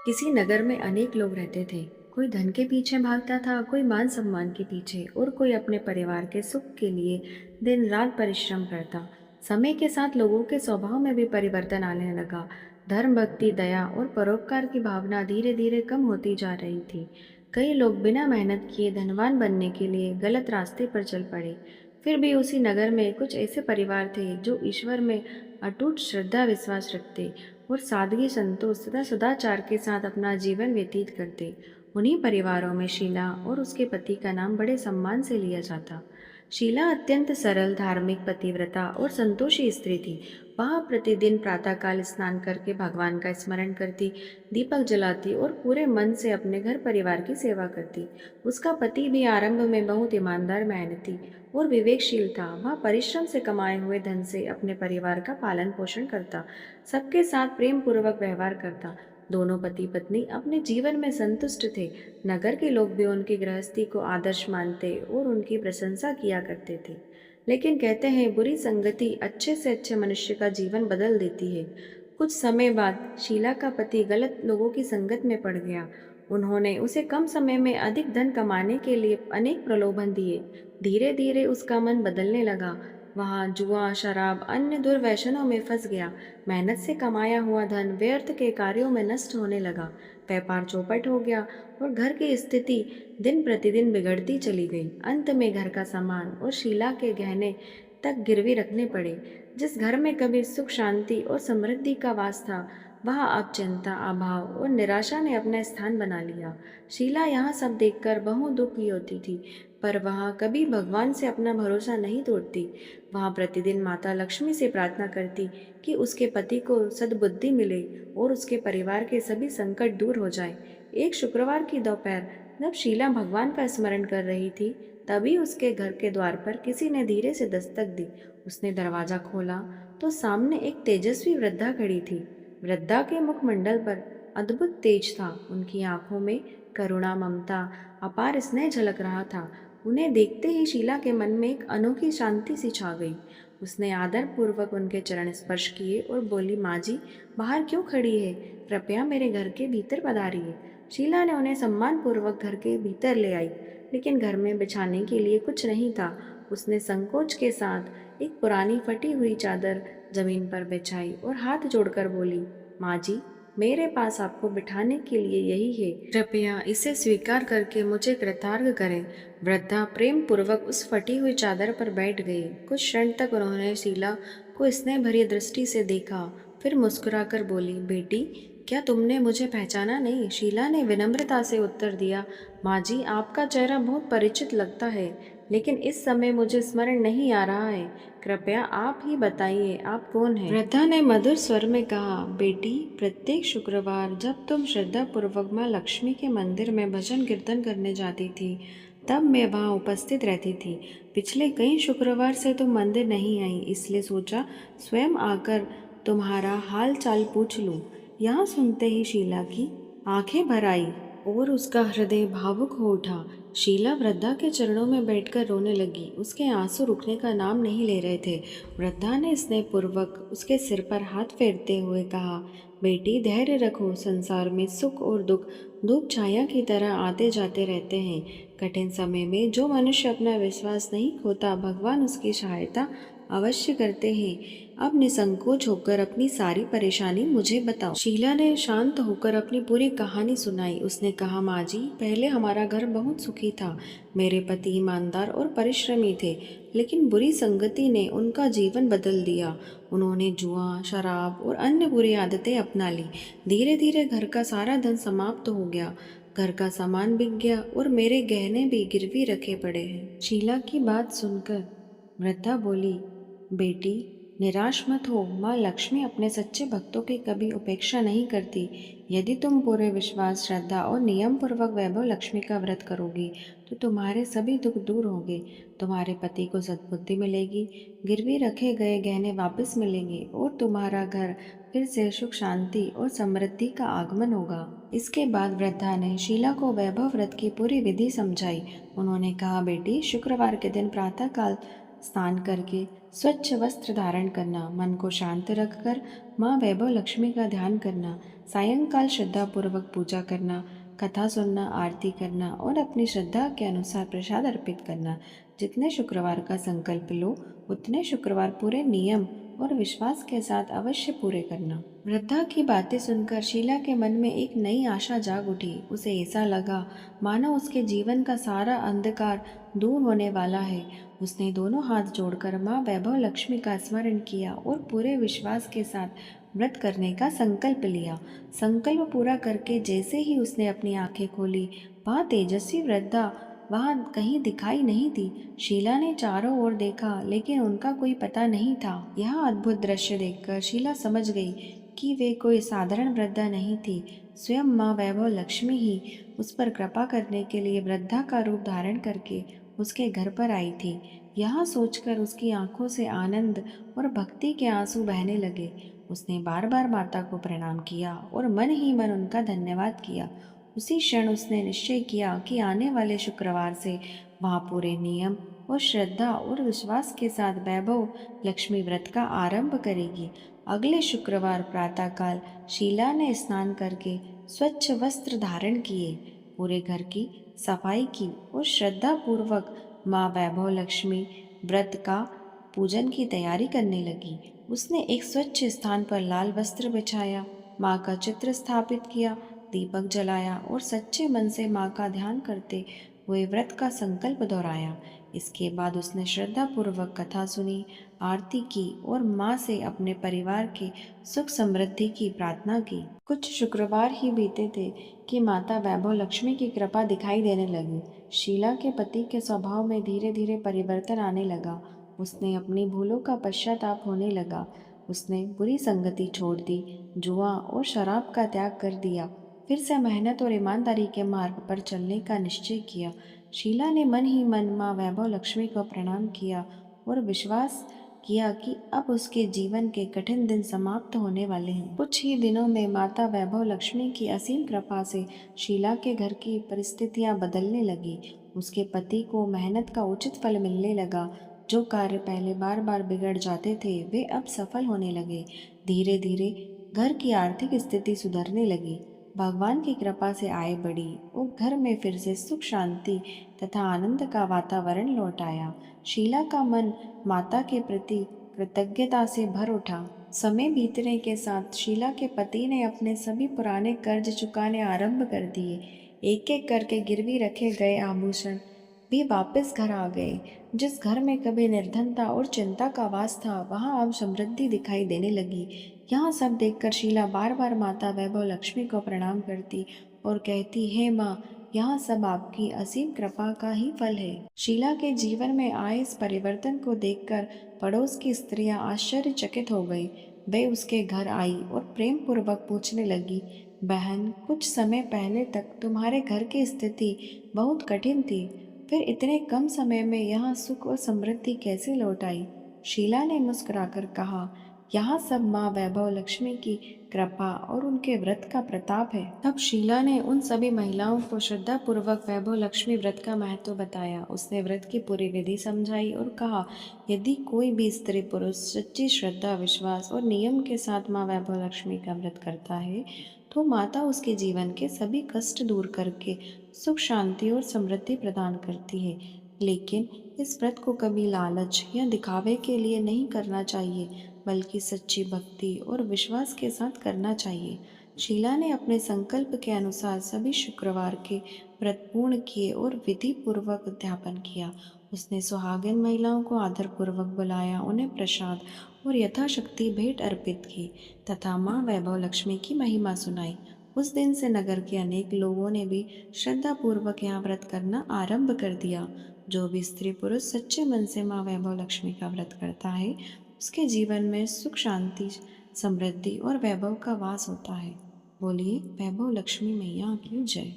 किसी नगर में अनेक लोग रहते थे। कोई धन के पीछे भागता था, कोई मान सम्मान के पीछे और कोई अपने परिवार के सुख के लिए दिन रात परिश्रम करता। समय के साथ लोगों के स्वभाव में भी परिवर्तन आने लगा। धर्म, भक्ति, दया और परोपकार की भावना धीरे धीरे कम होती जा रही थी। कई लोग बिना मेहनत किए धनवान बनने के लिए गलत रास्ते पर चल पड़े। फिर भी उसी नगर में कुछ ऐसे परिवार थे जो ईश्वर में अटूट श्रद्धा विश्वास रखते और सादगी, संतोष तथा सदाचार के साथ अपना जीवन व्यतीत करते। उन्हीं परिवारों में शीला और उसके पति का नाम बड़े सम्मान से लिया जाता। शीला अत्यंत सरल, धार्मिक, पतिव्रता और संतोषी स्त्री थी। वह प्रतिदिन प्रातःकाल स्नान करके भगवान का स्मरण करती, दीपक जलाती और पूरे मन से अपने घर परिवार की सेवा करती। उसका पति भी आरंभ में बहुत ईमानदार, मेहनती और विवेकशील था। वह परिश्रम से कमाए हुए धन से अपने परिवार का पालन पोषण करता, सबके साथ प्रेम पूर्वक व्यवहार करता। दोनों पति पत्नी अपने जीवन में संतुष्ट थे। नगर के लोग भी उनकी गृहस्थी को आदर्श मानते और उनकी प्रशंसा किया करते थे। लेकिन कहते हैं, बुरी संगति अच्छे से अच्छे मनुष्य का जीवन बदल देती है। कुछ समय बाद शीला का पति गलत लोगों की संगत में पड़ गया। उन्होंने उसे कम समय में अधिक धन कमाने के लिए अनेक प्रलोभन दिए। धीरे धीरे उसका मन बदलने लगा। वह जुआ, शराब, अन्य दुर्व्यसनों में फंस गया। मेहनत से कमाया हुआ धन व्यर्थ के कार्यों में नष्ट होने लगा। व्यापार चौपट हो गया और घर की स्थिति दिन प्रतिदिन बिगड़ती चली गई। अंत में घर का सामान और शीला के गहने तक गिरवी रखने पड़े। जिस घर में कभी सुख, शांति और समृद्धि का वास था, वह अब चिंता, अभाव और निराशा ने अपना स्थान बना लिया। शीला यह सब देखकर बहुत दुखी होती थी, पर वह कभी भगवान से अपना भरोसा नहीं तोड़ती। वह प्रतिदिन माता लक्ष्मी से प्रार्थना करती कि उसके पति को सद्बुद्धि मिले और उसके परिवार के सभी संकट दूर हो जाए। एक शुक्रवार की दोपहर जब शीला भगवान का स्मरण कर रही थी, तभी उसके घर के द्वार पर किसी ने धीरे से दस्तक दी। उसने दरवाजा खोला तो सामने एक तेजस्वी वृद्धा खड़ी थी। वृद्धा के मुखमंडल पर अद्भुत तेज था। उनकी आंखों में करुणा, ममता, अपार स्नेह झलक रहा था। उन्हें देखते ही शीला के मन में एक अनोखी शांति सी छा गई। उसने आदर पूर्वक उनके चरण स्पर्श किए और बोली, माँ जी, बाहर क्यों खड़ी है? कृपया मेरे घर के भीतर पधारिए। शीला ने उन्हें सम्मान पूर्वक घर के भीतर ले आई, लेकिन घर में बिछाने के लिए कुछ नहीं था। उसने संकोच के साथ एक पुरानी फटी हुई चादर जमीन पर बिछाई और हाथ जोड़कर बोली, माँ जी, मेरे पास आपको बिठाने के लिए यही है। कृपया इसे स्वीकार करके मुझे कृतार्थ करें। वृद्धा प्रेम पूर्वक उस फटी हुई चादर पर बैठ गई। कुछ क्षण तक उन्होंने शीला को स्नेह भरी दृष्टि से देखा, फिर मुस्कुराकर बोली, बेटी, क्या तुमने मुझे पहचाना नहीं? शीला ने विनम्रता से उत्तर दिया, माँ जी, आपका चेहरा बहुत परिचित लगता है, लेकिन इस समय मुझे स्मरण नहीं आ रहा है। कृपया आप ही बताइए, आप कौन हैं? वृद्धा ने मधुर स्वर में कहा, बेटी, प्रत्येक शुक्रवार जब तुम श्रद्धा पूर्वक माँ लक्ष्मी के मंदिर में भजन कीर्तन करने जाती थी, तब मैं वहाँ उपस्थित रहती थी। पिछले कई शुक्रवार से तुम मंदिर नहीं आई, इसलिए सोचा स्वयं आकर तुम्हारा हाल चाल पूछ लूं। यहाँ सुनते ही शीला की आंखें भर आई और उसका हृदय भावुक हो उठा। शीला वृद्धा के चरणों में बैठकर रोने लगी। उसके आंसू रुकने का नाम नहीं ले रहे थे। वृद्धा ने स्नेहपूर्वक उसके सिर पर हाथ फेरते हुए कहा, बेटी, धैर्य रखो। संसार में सुख और दुख धूप छाया की तरह आते जाते रहते हैं। कठिन समय में जो मनुष्य अपना विश्वास नहीं खोता, भगवान उसकी सहायता अवश्य करते हैं। अब निसंकोच होकर अपनी सारी परेशानी मुझे बताओ। शीला ने शांत होकर अपनी पूरी कहानी सुनाई। उसने कहा, माँ जी, पहले हमारा घर बहुत सुखी था। मेरे पति ईमानदार और परिश्रमी थे, लेकिन बुरी संगति ने उनका जीवन बदल दिया। उन्होंने जुआ, शराब और अन्य बुरी आदतें अपना ली। धीरे धीरे घर का सारा धन समाप्त हो गया। घर का सामान बिक गया और मेरे गहने भी गिरवी रखे पड़े हैं। शीला की बात सुनकर वृद्धा बोली, बेटी, निराश मत हो। माँ लक्ष्मी अपने सच्चे भक्तों की कभी उपेक्षा नहीं करती। यदि तुम पूरे विश्वास, श्रद्धा और नियम पूर्वक वैभव लक्ष्मी का व्रत करोगी, तो तुम्हारे सभी दुख दूर होंगे। तुम्हारे पति को सद्बुद्धि मिलेगी, गिरवी रखे गए गहने वापस मिलेंगे और तुम्हारा घर फिर से सुख, शांति और समृद्धि का आगमन होगा। इसके बाद वृद्धा ने शीला को वैभव व्रत की पूरी विधि समझाई। उन्होंने कहा, बेटी, शुक्रवार के दिन प्रातःकाल स्नान करके स्वच्छ वस्त्र धारण करना, मन को शांत रखकर माँ वैभव लक्ष्मी का ध्यान करना, सायंकाल श्रद्धापूर्वक पूजा करना, कथा सुनना, आरती करना और अपनी श्रद्धा के अनुसार प्रसाद अर्पित करना। जितने शुक्रवार का संकल्प लो, उतने शुक्रवार पूरे नियम और विश्वास के साथ अवश्य पूरे करना। वृद्धा की बातें सुनकर शीला के मन में एक नई आशा जाग उठी। उसे ऐसा लगा मानो उसके जीवन का सारा अंधकार दूर होने वाला है। उसने दोनों हाथ जोड़कर माँ वैभव लक्ष्मी का स्मरण किया और पूरे विश्वास के साथ व्रत करने का संकल्प लिया। संकल्प पूरा करके जैसे ही उसने अपनी आंखें खोली, वह तेजस्वी वृद्धा वहां कहीं दिखाई नहीं दी। शीला ने चारों ओर देखा, लेकिन उनका कोई पता नहीं था। यह अद्भुत दृश्य देखकर शीला समझ गई कि वे कोई साधारण वृद्धा नहीं थी। स्वयं माँ वैभव लक्ष्मी ही उस पर कृपा करने के लिए वृद्धा का रूप धारण करके उसके घर पर आई थी। यह सोचकर उसकी आंखों से आनंद और भक्ति के आंसू बहने लगे। उसने बार बार माता को प्रणाम किया और मन ही मन उनका धन्यवाद किया। उसी क्षण उसने निश्चय किया कि आने वाले शुक्रवार से वह पूरे नियम और श्रद्धा और विश्वास के साथ वैभव लक्ष्मी व्रत का आरंभ करेगी। अगले शुक्रवार प्रातःकाल शीला ने स्नान करके स्वच्छ वस्त्र धारण किए, पूरे घर की सफाई की और श्रद्धा पूर्वक माँ वैभव लक्ष्मी व्रत का पूजन की तैयारी करने लगी। उसने एक स्वच्छ स्थान पर लाल वस्त्र बिछाया, माँ का चित्र स्थापित किया, दीपक जलाया और सच्चे मन से माँ का ध्यान करते हुए व्रत का संकल्प दोहराया। इसके बाद उसने श्रद्धा पूर्वक कथा सुनी, आरती की और माँ से अपने परिवार के सुख समृद्धि की प्रार्थना की। कुछ शुक्रवार ही बीते थे कि माता वैभव लक्ष्मी की कृपा दिखाई देने लगी। शीला के पति के स्वभाव में धीरे धीरे परिवर्तन आने लगा। उसने अपनी भूलों का पश्चाताप होने लगा। उसने बुरी संगति छोड़ दी, जुआ और शराब का त्याग कर दिया, फिर से मेहनत और ईमानदारी के मार्ग पर चलने का निश्चय किया। शीला ने मन ही मन माँ वैभव लक्ष्मी को प्रणाम किया और विश्वास किया कि अब उसके जीवन के कठिन दिन समाप्त होने वाले हैं। कुछ ही दिनों में माता वैभव लक्ष्मी की असीम कृपा से शीला के घर की परिस्थितियां बदलने लगी। उसके पति को मेहनत का उचित फल मिलने लगा। जो कार्य पहले बार बार बिगड़ जाते थे, वे अब सफल होने लगे। धीरे धीरे घर की आर्थिक स्थिति सुधरने लगी। भगवान की कृपा से आय बढ़ी और घर में फिर से सुख शांति तथा आनंद का वातावरण लौट आया। शीला का मन माता के प्रति कृतज्ञता से भर उठा। समय बीतने के साथ शीला के पति ने अपने सभी पुराने कर्ज चुकाने आरंभ कर दिए। एक एक करके गिरवी रखे गए आभूषण भी वापस घर आ गए। जिस घर में कभी निर्धनता और चिंता का वास था, वहां अब समृद्धि दिखाई देने लगी। यह सब देखकर शीला बार बार माता वैभव लक्ष्मी को प्रणाम करती और कहती, हे माँ, यह सब आपकी असीम कृपा का ही फल है। शीला के जीवन में आए इस परिवर्तन को देखकर पड़ोस की स्त्रियां आश्चर्यचकित हो गई। वे उसके घर आई और प्रेम पूर्वक पूछने लगी, बहन, कुछ समय पहले तक तुम्हारे घर की स्थिति बहुत कठिन थी, फिर इतने कम समय में यहाँ सुख और समृद्धि कैसे लौट आई? शीला ने मुस्कुराकर कहा, यहाँ सब माँ वैभव लक्ष्मी की कृपा और उनके व्रत का प्रताप है। तब शीला ने उन सभी महिलाओं को श्रद्धा पूर्वक वैभव लक्ष्मी व्रत का महत्व बताया। उसने व्रत की पूरी विधि समझाई और कहा, यदि कोई भी स्त्री पुरुष सच्ची श्रद्धा, विश्वास और नियम के साथ माँ वैभव लक्ष्मी का व्रत करता है, तो माता उसके जीवन के सभी कष्ट दूर करके सुख, शांति और समृद्धि प्रदान करती है। लेकिन इस व्रत को कभी लालच या दिखावे के लिए नहीं करना चाहिए, बल्कि सच्ची भक्ति और विश्वास के साथ करना चाहिए। शीला ने अपने संकल्प के अनुसार सभी शुक्रवार के व्रत पूर्ण किए और विधि पूर्वक उद्यापन किया। उसने सुहागिन महिलाओं को आदरपूर्वक बुलाया, उन्हें प्रसाद और यथाशक्ति भेंट अर्पित की तथा माँ वैभव लक्ष्मी की महिमा सुनाई। उस दिन से नगर के अनेक लोगों ने भी श्रद्धा पूर्वक यहाँ व्रत करना आरंभ कर दिया। जो भी स्त्री पुरुष सच्चे मन से माँ वैभव लक्ष्मी का व्रत करता है, उसके जीवन में सुख, शांति, समृद्धि और वैभव का वास होता है। बोलिए वैभव लक्ष्मी मैया की जय।